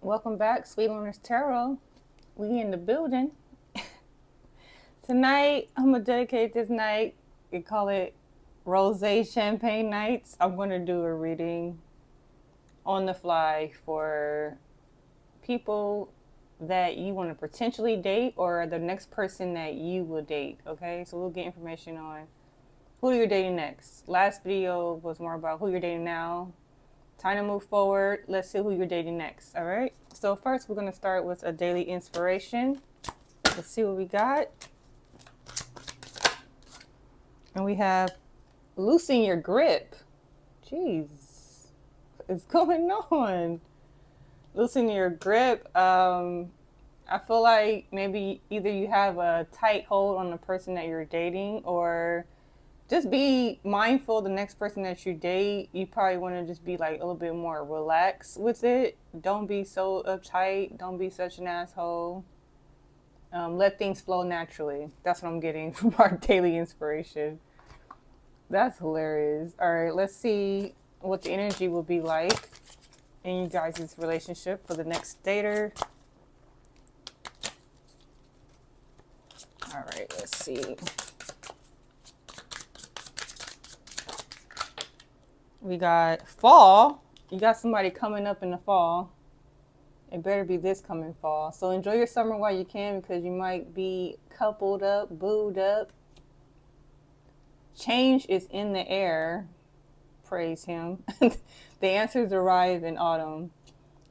Welcome back, Sweet Learners Tarot. We in the building. Tonight, I'm going to dedicate this night. We call it Rosé Champagne Nights. I'm going to do a reading on the fly for people that you want to potentially date or the next person that you will date, okay? So we'll get information on who you're dating next. Last video was more about who you're dating now. Time to move forward. Let's see who you're dating next, all right? So first, we're going to start with a daily inspiration. Let's see what we got. And we have loosen your grip. Jeez, what's going on? Loosen your grip. I feel like maybe either you have a tight hold on the person that you're dating, or just be mindful the next person that you date. You probably want to just be like a little bit more relaxed with it. Don't be so uptight. Don't be such an asshole. Let things flow naturally. That's what I'm getting from our daily inspiration. That's hilarious. All right, let's see what the energy will be like in you guys' relationship for the next dater. All right, let's see. We got fall. You got somebody coming up in the fall. It better be this coming fall. So enjoy your summer while you can, because you might be coupled up, booed up. Change is in the air. Praise him. The answers arrive in autumn.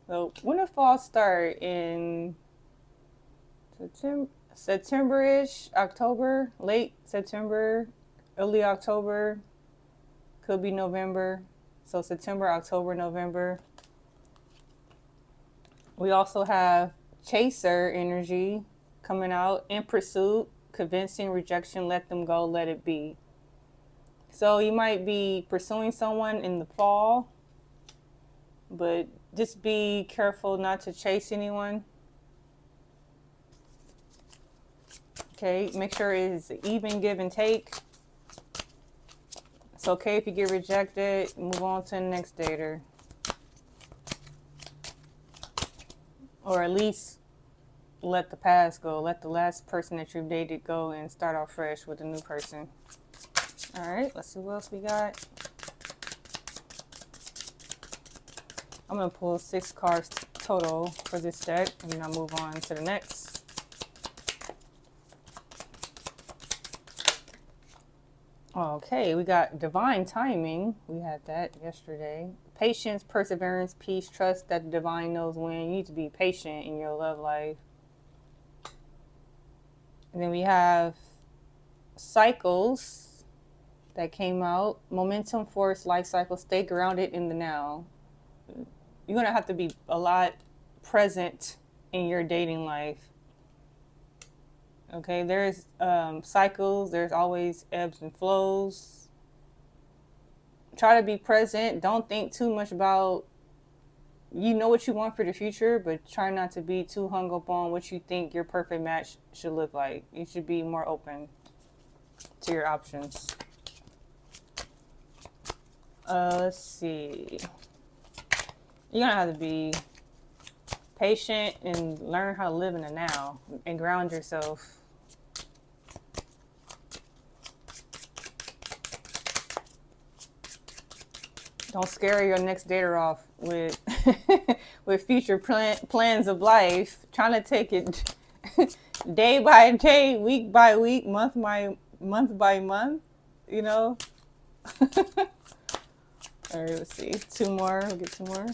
So when the fall start? In September-ish, October, late September, early October. Could be November. So September, October, November. We also have chaser energy coming out. In pursuit, convincing, rejection, let them go, let it be. So you might be pursuing someone in the fall, but just be careful not to chase anyone. Okay, make sure it's even give and take. It's okay if you get rejected. Move on to the next dater. Or at least let the past go. Let the last person that you've dated go and start off fresh with a new person. All right, let's see what else we got. I'm going to pull 6 cards total for this deck, and then I'll move on to the next. Okay, we got divine timing. We had that yesterday. Patience, perseverance, peace, trust that the divine knows when. You need to be patient in your love life. And then we have cycles that came out. Momentum, force, life cycle. Stay grounded in the now. You're going to have to be a lot present in your dating life. Okay, there's cycles. There's always ebbs and flows. Try to be present. Don't think too much about, you know what you want for the future, but try not to be too hung up on what you think your perfect match should look like. You should be more open to your options. Let's see. You're going to have to be patient and learn how to live in the now and ground yourself. Don't scare your next dater off with with future plans of life. Trying to take it day by day, week by week, month by month. You know. All right, let's see. 2 more. We'll get 2 more.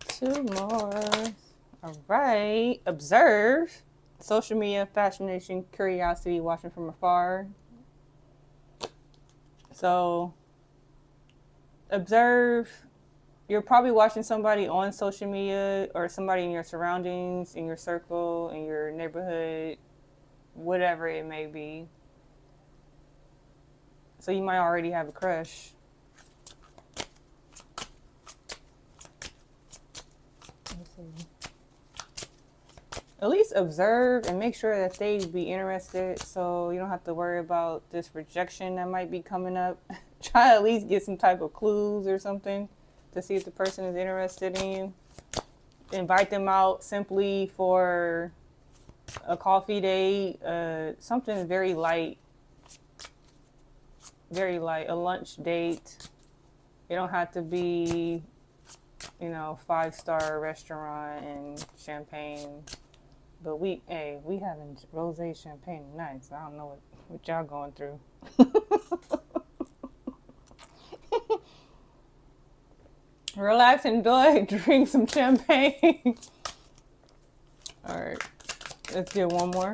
Two more. All right. Observe. Social media, fascination, curiosity, watching from afar. So, observe. You're probably watching somebody on social media or somebody in your surroundings, in your circle, in your neighborhood, whatever it may be. So you might already have a crush. Let's see. at least observe and make sure that they be interested, so you don't have to worry about this rejection that might be coming up. Try to at least get some type of clues or something to see if the person is interested in you. Invite them out simply for a coffee date, something very light, a lunch date. It don't have to be, 5-star restaurant and champagne. But we having rosé champagne tonight, so I don't know what y'all going through. Relax, enjoy, drink some champagne. All right, let's get one more.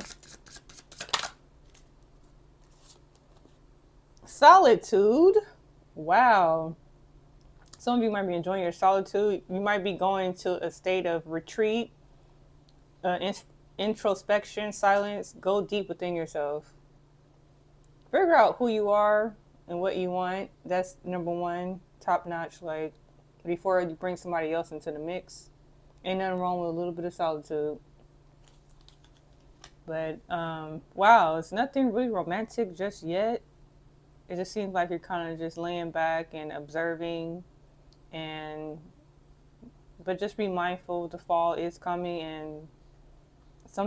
Solitude. Wow. Some of you might be enjoying your solitude. You might be going to a state of retreat, introspection, silence. Go deep within yourself. Figure out who you are and what you want. That's number one, top notch. Like, before you bring somebody else into the mix. Ain't nothing wrong with a little bit of solitude. But wow, it's nothing really romantic just yet. It just seems like you're kind of just laying back and observing, but just be mindful the fall is coming and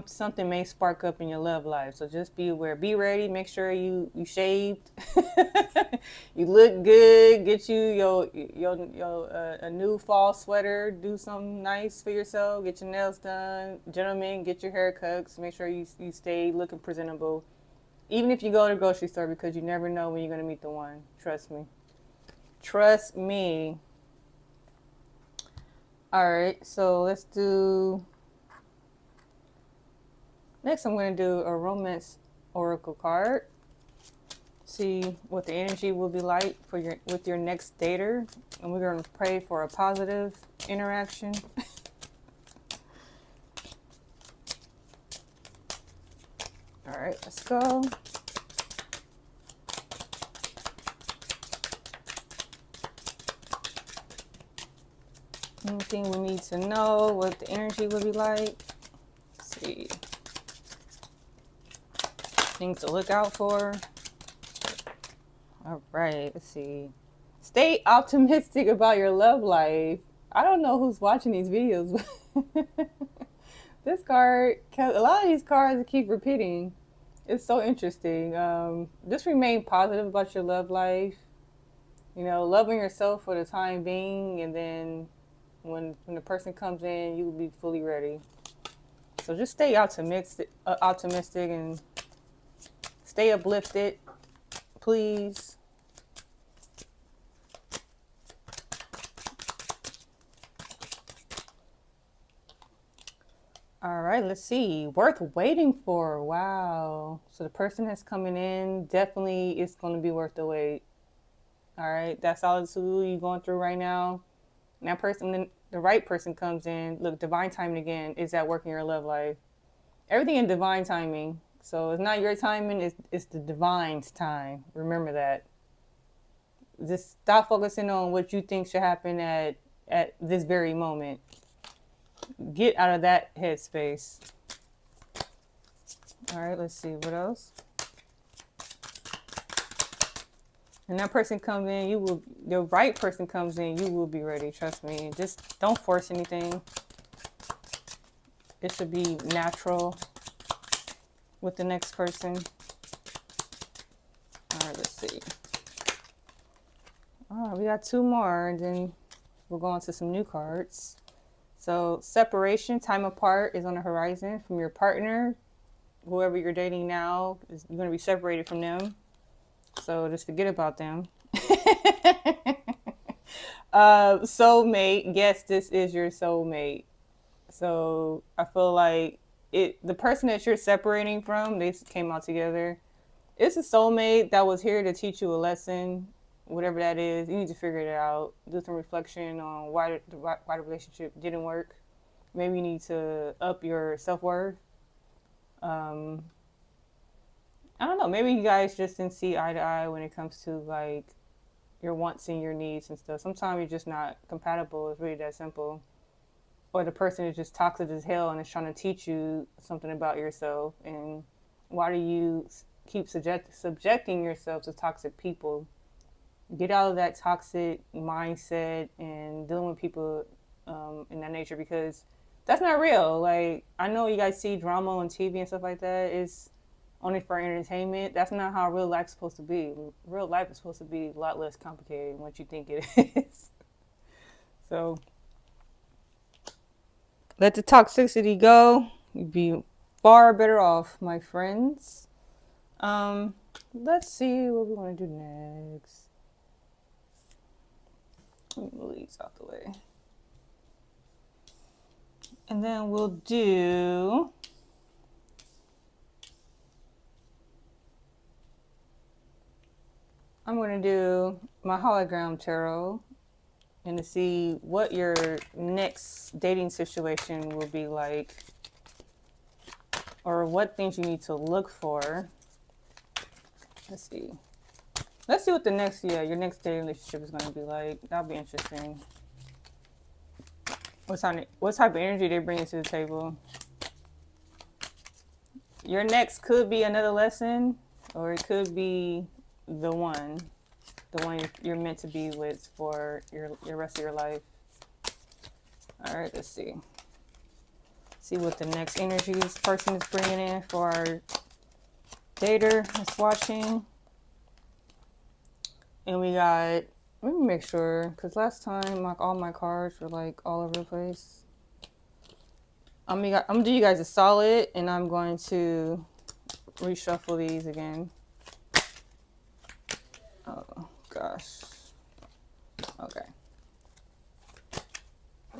something may spark up in your love life. So just be aware, be ready, make sure you shaved, you look good, get you a new fall sweater, do something nice for yourself, get your nails done. Gentlemen, get your hair cut, make sure you stay looking presentable. Even if you go to the grocery store, because you never know when you're going to meet the one. Trust me. Trust me. All right, so let's do... Next, I'm going to do a romance oracle card. See what the energy will be like with your next dater. And we're going to pray for a positive interaction. All right, let's go. Anything we need to know, what the energy will be like. Let's see. Things to look out for. All right, let's see. Stay optimistic about your love life. I don't know who's watching these videos. This card, a lot of these cards keep repeating. It's so interesting. Just remain positive about your love life. Loving yourself for the time being, and then when the person comes in, you will be fully ready. So just stay optimistic and stay uplifted, please. All right, let's see. Worth waiting for. Wow. So the person that's coming in, definitely it's going to be worth the wait. All right, that's all you're going through right now. And that person, the right person comes in. Look, divine timing again is at work in your love life. Everything in divine timing. So it's not your timing, it's the divine's time. Remember that. Just stop focusing on what you think should happen at this very moment. Get out of that headspace. All right, let's see what else. And that person comes in, the right person comes in, you will be ready. Trust me. Just don't force anything. It should be natural with the next person. All right, let's see. All right, we got two more, and then we'll go on to some new cards. So separation, time apart is on the horizon from your partner. Whoever you're dating now, you're going to be separated from them. So just forget about them. Soulmate. Yes, this is your soulmate. So I feel like the person that you're separating from, they came out together. It's a soulmate that was here to teach you a lesson, whatever that is. You need to figure it out. Do some reflection on why the relationship didn't work. Maybe you need to up your self-worth. I don't know. Maybe you guys just didn't see eye to eye when it comes to like your wants and your needs and stuff. Sometimes you're just not compatible. It's really that simple. or the person is just toxic as hell and is trying to teach you something about yourself. And why do you keep subjecting yourself to toxic people? Get out of that toxic mindset and dealing with people in that nature, because that's not real. Like, I know you guys see drama on TV and stuff like that. It's only for entertainment. That's not how real life's supposed to be. Real life is supposed to be a lot less complicated than what you think it is. So let the toxicity go. You'd be far better off, my friends. Let's see what we want to do next. Let me move these out the way. And then we'll do I'm going to do my hologram tarot and to see what your next dating situation will be like, or what things you need to look for. Let's see. Let's see what the next, your next dating relationship is going to be like. That'll be interesting. What type of energy they bring to the table. Your next could be another lesson, or it could be the one you're meant to be with for your rest of your life. All right, let's see. See what the next energy this person is bringing in for our dater that's watching. And we got, let me make sure, because last time like all my cards were like all over the place. I'm gonna do you guys a solid, and I'm going to reshuffle these again. Oh gosh. Okay.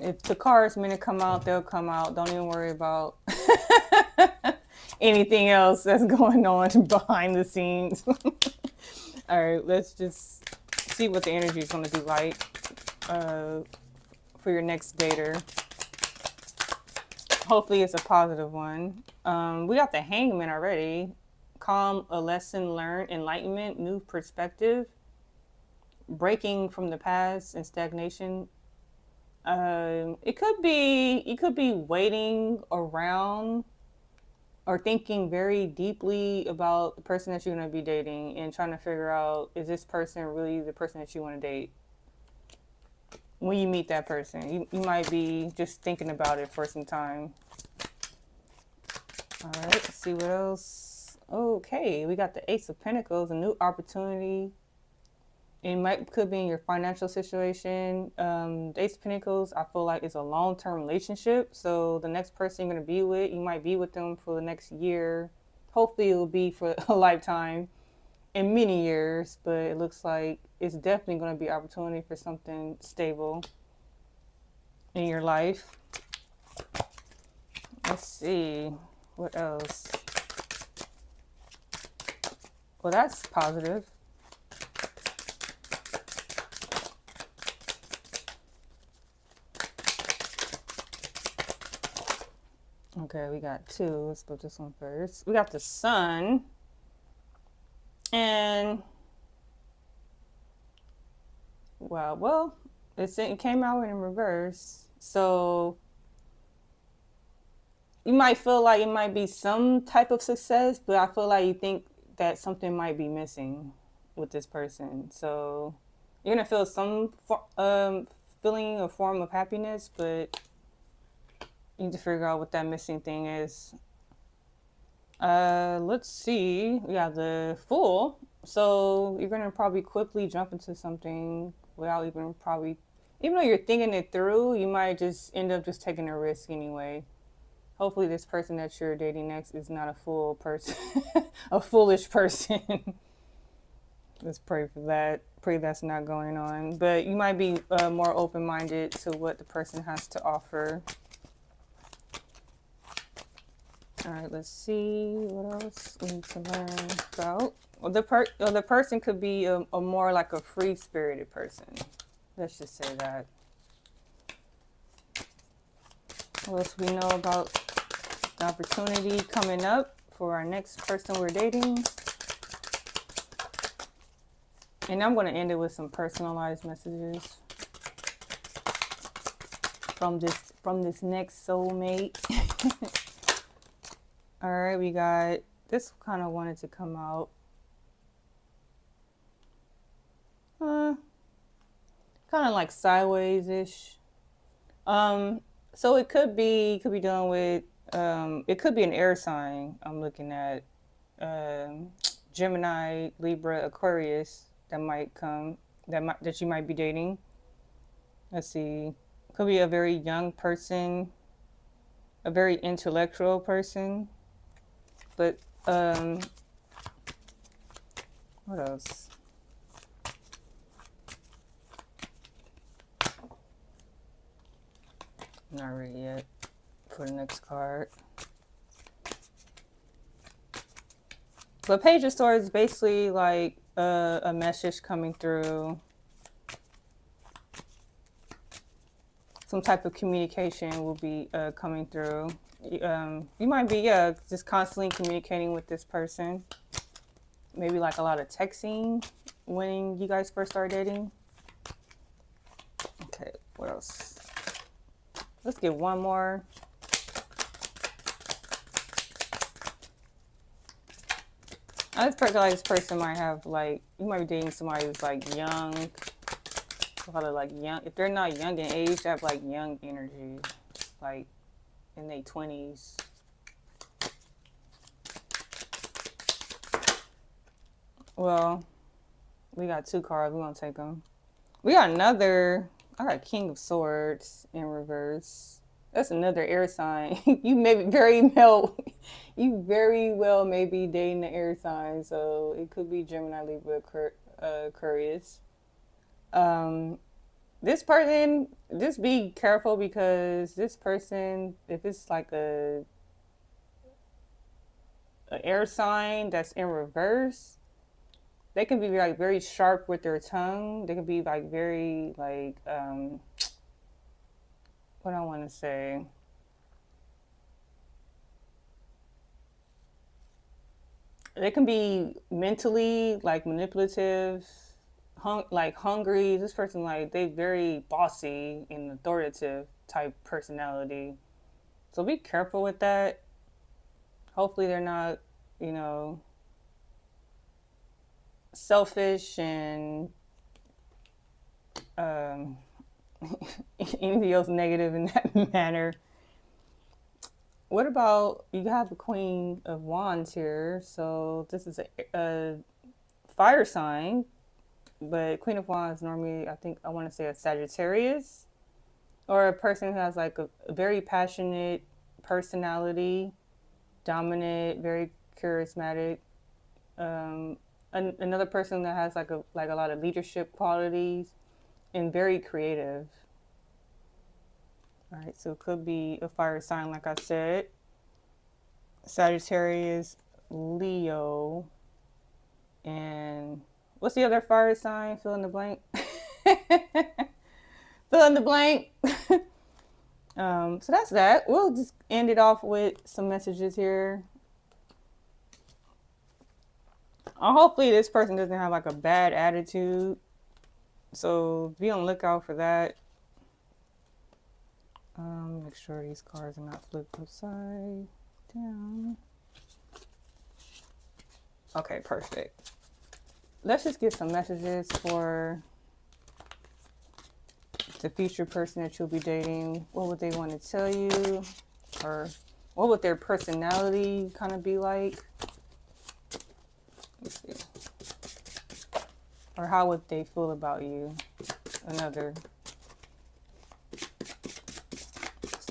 If the cards meant to come out, they'll come out. Don't even worry about anything else that's going on behind the scenes. All right, let's just see what the energy is going to be like for your next dater. Hopefully it's a positive one. We got the Hangman already. Calm, a lesson learned, enlightenment, new perspective, breaking from the past and stagnation. It could be, you could be waiting around or thinking very deeply about the person that you're going to be dating and trying to figure out, is this person really the person that you want to date? When you meet that person, you might be just thinking about it for some time. All right, let's see what else. Okay, we got the Ace of Pentacles, a new opportunity. Could be in your financial situation. The Ace of Pentacles, I feel like, is a long-term relationship. So the next person you're going to be with, you might be with them for the next year. Hopefully it will be for a lifetime and many years, but it looks like it's definitely going to be opportunity for something stable in your life. Let's see what else. Well, that's positive. Okay, we got two. Let's go this one first. We got the Sun. And wow, well, it came out in reverse. So you might feel like it might be some type of success, but I feel like you think that something might be missing with this person. So you're gonna feel some feeling or form of happiness, but you need to figure out what that missing thing is. Let's see. We got the Fool. So you're gonna probably quickly jump into something without even though you're thinking it through, you might just end up just taking a risk anyway. Hopefully this person that you're dating next is not a fool person, a foolish person. Let's pray for that. Pray that's not going on. But you might be more open-minded to what the person has to offer. All right, let's see what else we need to learn about. Well, the person could be a more like a free-spirited person. Let's just say that. What else we know about the opportunity coming up for our next person we're dating? And I'm going to end it with some personalized messages from this from this next soulmate. All right, we got this kind of wanted to come out. Kind of like sideways-ish. So it could be dealing with it could be an air sign. I'm looking at Gemini, Libra, Aquarius that might come that you might be dating. Let's see. Could be a very young person, a very intellectual person. But what else? Not ready yet for the next card. But Page of Swords is basically like a message coming through. Some type of communication will be coming through. You might be, just constantly communicating with this person. Maybe like a lot of texting when you guys first start dating. Okay, what else? Let's get one more. I just feel like this person might have like, you might be dating somebody who's like young. A lot of like young, if they're not young in age, they have like young energy, like in their 20s. Well, we got two cards. We're gonna take them. We got another. I got King of Swords in reverse. That's another air sign. You may be you very well may be dating the air sign. So it could be Gemini, Libra, Aquarius. This person, just be careful because this person, if it's like a air sign that's in reverse, they can be like very sharp with their tongue. They can be like very like what I want to say. They can be mentally like manipulative, like hungry. This person, like, they very bossy and authoritative type personality. So be careful with that. Hopefully they're not, selfish and anything else negative in that manner. What about, you have the Queen of Wands here. So this is a fire sign, but Queen of Wands normally, I want to say a Sagittarius, or a person who has like a very passionate personality, dominant, very charismatic. Another person that has like a lot of leadership qualities and very creative. All right, so it could be a fire sign, like I said. Sagittarius, Leo, and what's the other fire sign? Fill in the blank. Fill in the blank. So that's that. We'll just end it off with some messages here. Hopefully this person doesn't have like a bad attitude. So be on the lookout for that. Make sure these cards are not flipped upside down. Okay, perfect. Let's just get some messages for the future person that you'll be dating. What would they want to tell you? Or what would their personality kind of be like? Let's see. Or how would they feel about you? Another.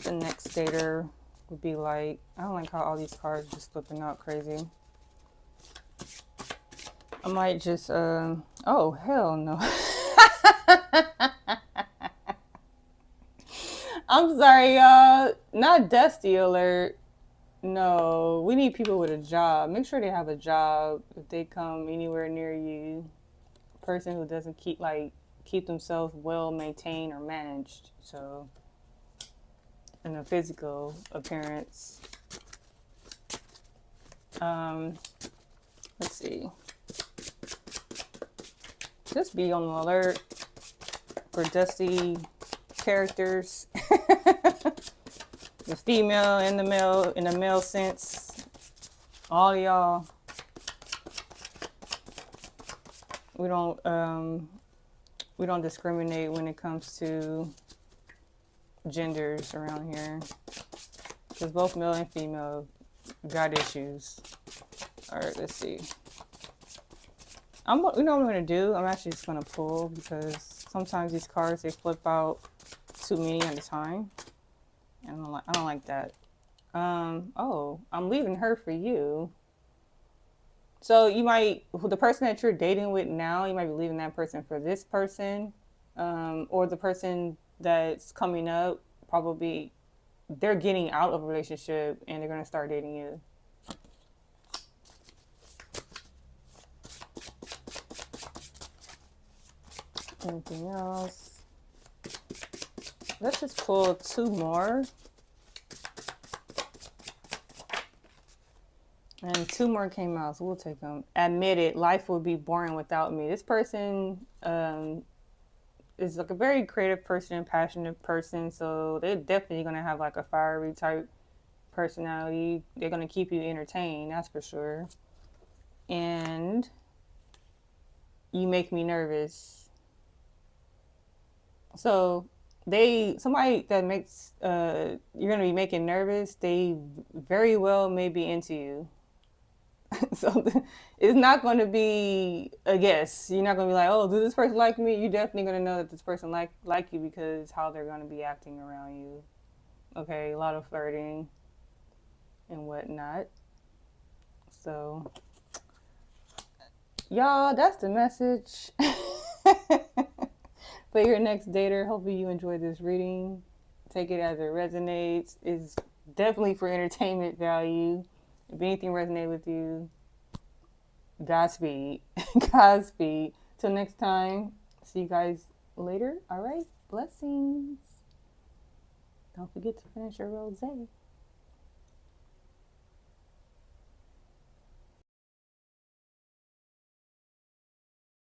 The next dater would be like. I don't like how all these cards are just flipping out crazy. I might just, oh, hell no. I'm sorry, y'all. Not Dusty Alert. No, we need people with a job. Make sure they have a job if they come anywhere near you. A person who doesn't keep themselves well maintained or managed. So, in a physical appearance. Let's see. Just be on the alert for dusty characters. The female and the male, in the male sense, all y'all, we don't discriminate when it comes to genders around here, because both male and female got issues. All right, let's see. You know what I'm gonna do? I'm actually just gonna pull, because sometimes these cards, they flip out too many at a time, and I don't like that. Oh, I'm leaving her for you. So you might, the person that you're dating with now, you might be leaving that person for this person, or the person that's coming up, probably they're getting out of a relationship and they're gonna start dating you. Anything else? Let's just pull two more. And two more came out, so we'll take them. Admit it, life would be boring without me. This person is like a very creative person and passionate person, so they're definitely gonna have like a fiery type personality. They're gonna keep you entertained, that's for sure. And you make me nervous. So somebody that makes you're gonna be making nervous, they very well may be into you. So it's not going to be a guess. You're not going to be like, oh, does this person like me? You're definitely going to know that this person like you, because how they're going to be acting around you. Okay, a lot of flirting and whatnot. So, y'all, that's the message for your next dater. Hopefully you enjoyed this reading. Take it as it resonates. It's definitely for entertainment value. If anything resonated with you, Godspeed. Godspeed. Till next time. See you guys later. All right. Blessings. Don't forget to finish your rosé.